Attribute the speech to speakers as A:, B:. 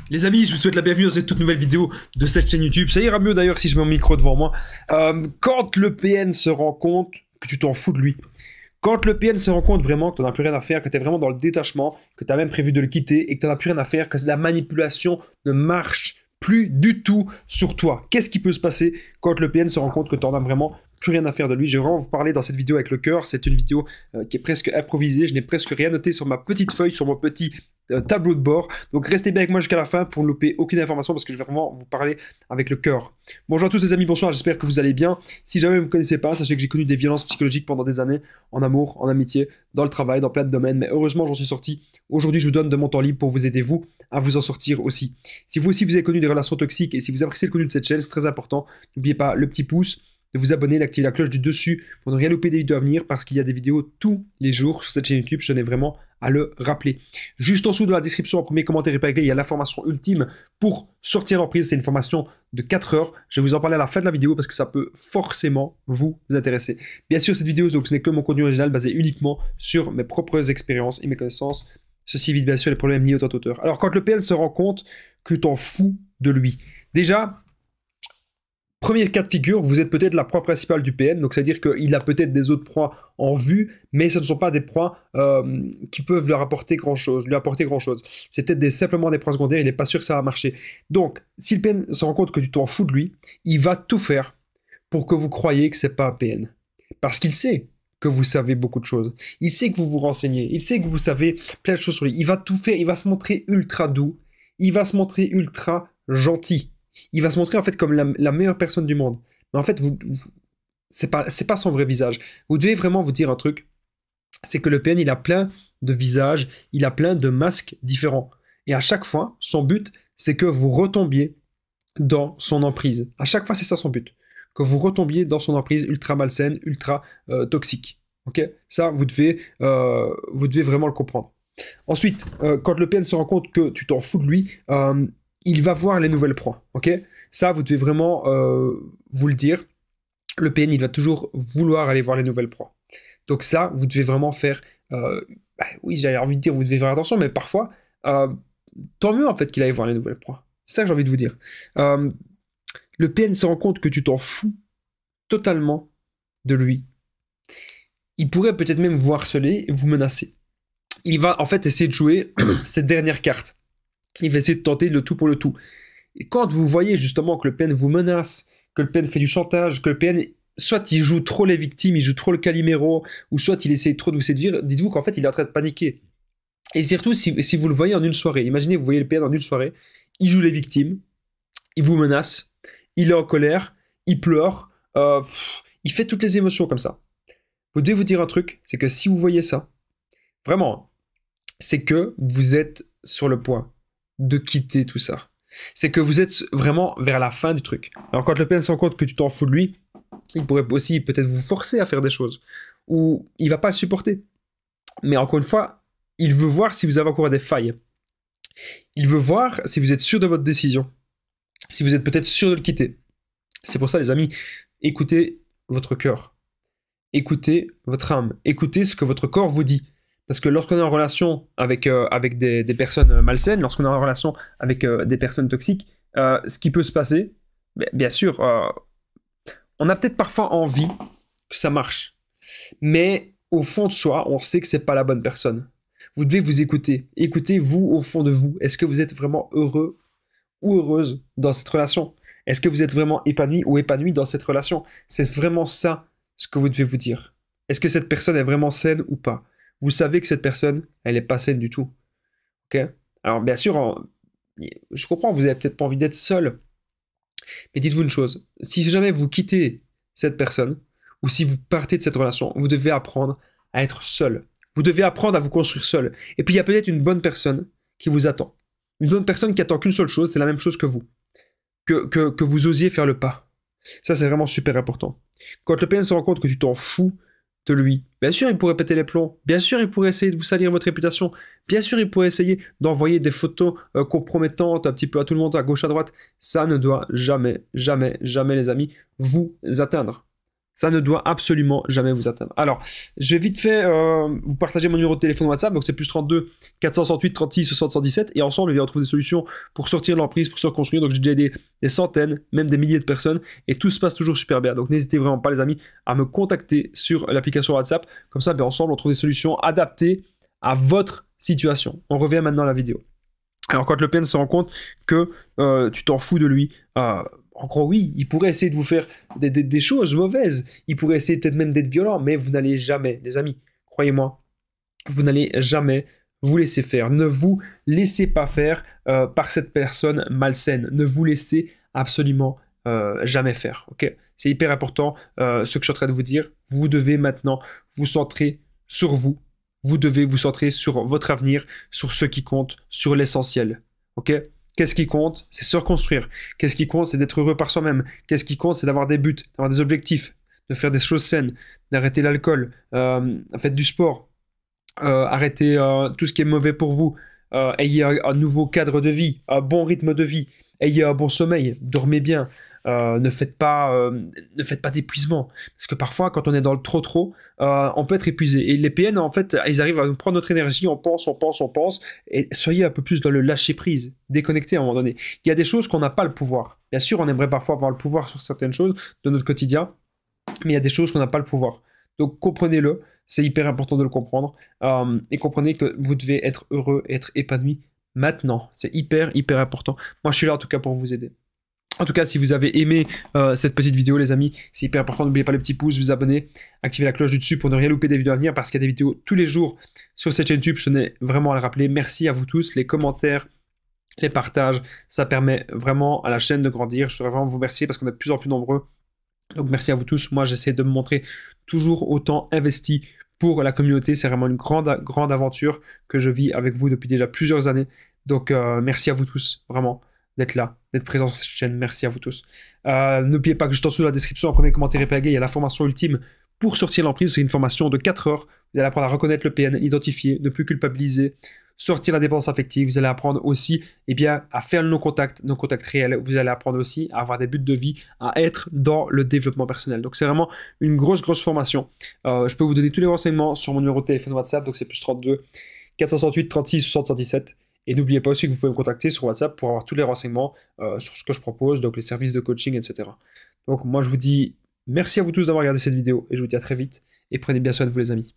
A: Les amis, je vous souhaite la bienvenue dans cette toute nouvelle vidéo de cette chaîne YouTube. Ça ira mieux d'ailleurs si je mets mon micro devant moi. Quand le PN se rend compte que tu t'en fous de lui, quand le PN se rend compte vraiment que tu n'as plus rien à faire, que tu es vraiment dans le détachement, que tu as même prévu de le quitter et que tu n'as plus rien à faire, que la manipulation ne marche plus du tout sur toi. Qu'est-ce qui peut se passer quand le PN se rend compte que tu n'en as vraiment plus rien à faire de lui? Je vais vraiment vous parler dans cette vidéo avec le cœur. C'est une vidéo qui est presque improvisée. Je n'ai presque rien noté sur ma petite feuille, sur mon petit tableau de bord. Donc restez bien avec moi jusqu'à la fin pour ne louper aucune information parce que je vais vraiment vous parler avec le cœur. Bonjour à tous les amis, bonsoir, j'espère que vous allez bien. Si jamais vous ne me connaissez pas, sachez que j'ai connu des violences psychologiques pendant des années, en amour, en amitié, dans le travail, dans plein de domaines, mais heureusement j'en suis sorti. Aujourd'hui je vous donne de mon temps libre pour vous aider vous à vous en sortir aussi. Si vous aussi vous avez connu des relations toxiques et si vous appréciez le contenu de cette chaîne, c'est très important, n'oubliez pas le petit pouce, de vous abonner, d'activer la cloche du dessus pour ne rien louper des vidéos à venir parce qu'il y a des vidéos tous les jours sur cette chaîne YouTube, je tenais vraiment à le rappeler. Juste en dessous de la description, en premier commentaire épinglé, il y a la formation ultime pour sortir l'emprise. C'est une formation de 4 heures. Je vais vous en parler à la fin de la vidéo parce que ça peut forcément vous intéresser. Bien sûr, cette vidéo, donc, ce n'est que mon contenu original basé uniquement sur mes propres expériences et mes connaissances. Ceci évite bien sûr les problèmes liés au temps auteur. Alors, quand le PN se rend compte que t'en fous de lui, déjà, premier cas de figure, vous êtes peut-être la proie principale du PN, donc c'est-à-dire qu'il a peut-être des autres proies en vue, mais ce ne sont pas des proies qui peuvent lui apporter grand-chose. C'est peut-être simplement des proies secondaires, il n'est pas sûr que ça va marcher. Donc, si le PN se rend compte que tu t'en fous de lui, il va tout faire pour que vous croyiez que c'est pas un PN. Parce qu'il sait que vous savez beaucoup de choses. Il sait que vous vous renseignez, il sait que vous savez plein de choses sur lui. Il va tout faire, il va se montrer ultra doux, il va se montrer ultra gentil. Il va se montrer en fait comme la meilleure personne du monde. Mais en fait, c'est pas son vrai visage. Vous devez vraiment vous dire un truc, c'est que le PN, il a plein de visages, il a plein de masques différents. Et à chaque fois, son but, c'est que vous retombiez dans son emprise. À chaque fois, c'est ça son but. Que vous retombiez dans son emprise ultra malsaine, ultra toxique. Ok? Ça, vous devez vraiment le comprendre. Ensuite, quand le PN se rend compte que tu t'en fous de lui, il va voir les nouvelles proies, ok? Ça, vous devez vraiment vous le dire. Le PN, il va toujours vouloir aller voir les nouvelles proies. Donc ça, vous devez vraiment faire... oui, j'avais envie de dire, vous devez faire attention, mais parfois, tant mieux en fait qu'il aille voir les nouvelles proies. C'est ça que j'ai envie de vous dire. Le PN se rend compte que tu t'en fous totalement de lui. Il pourrait peut-être même vous harceler et vous menacer. Il va en fait essayer de jouer cette dernière carte. Il va essayer de tenter le tout pour le tout. Et quand vous voyez justement que le PN vous menace, que le PN fait du chantage, que le PN, soit il joue trop les victimes, il joue trop le Calimero, ou soit il essaie trop de vous séduire, dites-vous qu'en fait il est en train de paniquer. Et surtout si vous le voyez en une soirée, imaginez vous voyez le PN en une soirée, il joue les victimes, il vous menace, il est en colère, il pleure, il fait toutes les émotions comme ça. Vous devez vous dire un truc, c'est que si vous voyez ça, vraiment, c'est que vous êtes sur le point de quitter tout ça. C'est que vous êtes vraiment vers la fin du truc. Alors quand le PN se rend compte que tu t'en fous de lui, il pourrait aussi peut-être vous forcer à faire des choses, ou il va pas le supporter. Mais encore une fois, il veut voir si vous avez encore des failles. Il veut voir si vous êtes sûr de votre décision, si vous êtes peut-être sûr de le quitter. C'est pour ça les amis, écoutez votre cœur, écoutez votre âme, écoutez ce que votre corps vous dit. Parce que lorsqu'on est en relation avec des personnes malsaines, lorsqu'on est en relation avec des personnes toxiques, ce qui peut se passer, bien sûr, on a peut-être parfois envie que ça marche. Mais au fond de soi, on sait que c'est pas la bonne personne. Vous devez vous écouter. Écoutez-vous au fond de vous. Est-ce que vous êtes vraiment heureux ou heureuse dans cette relation? Est-ce que vous êtes vraiment épanoui ou épanouie dans cette relation? C'est vraiment ça ce que vous devez vous dire. Est-ce que cette personne est vraiment saine ou pas? Vous savez que cette personne, elle n'est pas saine du tout. Ok? Alors, bien sûr, je comprends, vous n'avez peut-être pas envie d'être seul. Mais dites-vous une chose. Si jamais vous quittez cette personne, ou si vous partez de cette relation, vous devez apprendre à être seul. Vous devez apprendre à vous construire seul. Et puis, il y a peut-être une bonne personne qui vous attend. Une bonne personne qui attend qu'une seule chose, c'est la même chose que vous. Que vous osiez faire le pas. Ça, c'est vraiment super important. Quand le PN se rend compte que tu t'en fous de lui. Bien sûr, il pourrait péter les plombs. Bien sûr, il pourrait essayer de vous salir votre réputation. Bien sûr, il pourrait essayer d'envoyer des photos compromettantes un petit peu à tout le monde, à gauche, à droite. Ça ne doit jamais, jamais, jamais, les amis, vous atteindre. Ça ne doit absolument jamais vous atteindre. Alors, je vais vite fait vous partager mon numéro de téléphone WhatsApp. Donc, c'est plus 32 468 36 60 117. Et ensemble, on va retrouver des solutions pour sortir de l'emprise, pour se reconstruire. Donc, j'ai déjà aidé des centaines, même des milliers de personnes. Et tout se passe toujours super bien. Donc, n'hésitez vraiment pas, les amis, à me contacter sur l'application WhatsApp. Comme ça, ensemble, on trouve des solutions adaptées à votre situation. On revient maintenant à la vidéo. Alors, quand le PN se rend compte que tu t'en fous de lui, en gros, oui, il pourrait essayer de vous faire des choses mauvaises. Il pourrait essayer peut-être même d'être violent, mais vous n'allez jamais, les amis, croyez-moi, vous n'allez jamais vous laisser faire. Ne vous laissez pas faire par cette personne malsaine. Ne vous laissez absolument jamais faire. Ok, c'est hyper important ce que je suis en train de vous dire. Vous devez maintenant vous centrer sur vous. Vous devez vous centrer sur votre avenir, sur ce qui compte, sur l'essentiel. Ok? Qu'est-ce qui compte? C'est se reconstruire. Qu'est-ce qui compte? C'est d'être heureux par soi-même. Qu'est-ce qui compte? C'est d'avoir des buts, d'avoir des objectifs, de faire des choses saines, d'arrêter l'alcool, faites du sport, arrêtez tout ce qui est mauvais pour vous, ayez un nouveau cadre de vie, un bon rythme de vie, ayez un bon sommeil, dormez bien, ne faites pas d'épuisement. Parce que parfois, quand on est dans le trop, on peut être épuisé. Et les PN, en fait, ils arrivent à nous prendre notre énergie, on pense, et soyez un peu plus dans le lâcher-prise, déconnecté à un moment donné. Il y a des choses qu'on n'a pas le pouvoir. Bien sûr, on aimerait parfois avoir le pouvoir sur certaines choses de notre quotidien, mais il y a des choses qu'on n'a pas le pouvoir. Donc, comprenez-le, c'est hyper important de le comprendre, et comprenez que vous devez être heureux, être épanoui maintenant. C'est hyper important. Moi, je suis là en tout cas pour vous aider. En tout cas, si vous avez aimé cette petite vidéo, les amis, c'est hyper important. N'oubliez pas le petit pouce, vous abonner, activer la cloche du dessus pour ne rien louper des vidéos à venir parce qu'il y a des vidéos tous les jours sur cette chaîne YouTube. Je tenais vraiment à le rappeler. Merci à vous tous. Les commentaires, les partages, ça permet vraiment à la chaîne de grandir. Je voudrais vraiment vous remercier parce qu'on est de plus en plus nombreux. Donc, merci à vous tous. Moi, j'essaie de me montrer toujours autant investi pour la communauté. C'est vraiment une grande aventure que je vis avec vous depuis déjà plusieurs années. Donc, merci à vous tous, vraiment, d'être là, d'être présent sur cette chaîne. Merci à vous tous. N'oubliez pas que juste en dessous de la description, un premier commentaire épinglé, il y a la formation ultime pour sortir de l'emprise. C'est une formation de 4 heures. Vous allez apprendre à reconnaître le PN, identifier, ne plus culpabiliser, sortir la dépendance affective. Vous allez apprendre aussi à faire nos contacts réels. Vous allez apprendre aussi à avoir des buts de vie, à être dans le développement personnel. Donc, c'est vraiment une grosse formation. Je peux vous donner tous les renseignements sur mon numéro de téléphone WhatsApp. Donc, c'est plus 32 468 36 60 117. Et n'oubliez pas aussi que vous pouvez me contacter sur WhatsApp pour avoir tous les renseignements sur ce que je propose, donc les services de coaching, etc. Donc, moi, je vous dis merci à vous tous d'avoir regardé cette vidéo et je vous dis à très vite et prenez bien soin de vous, les amis.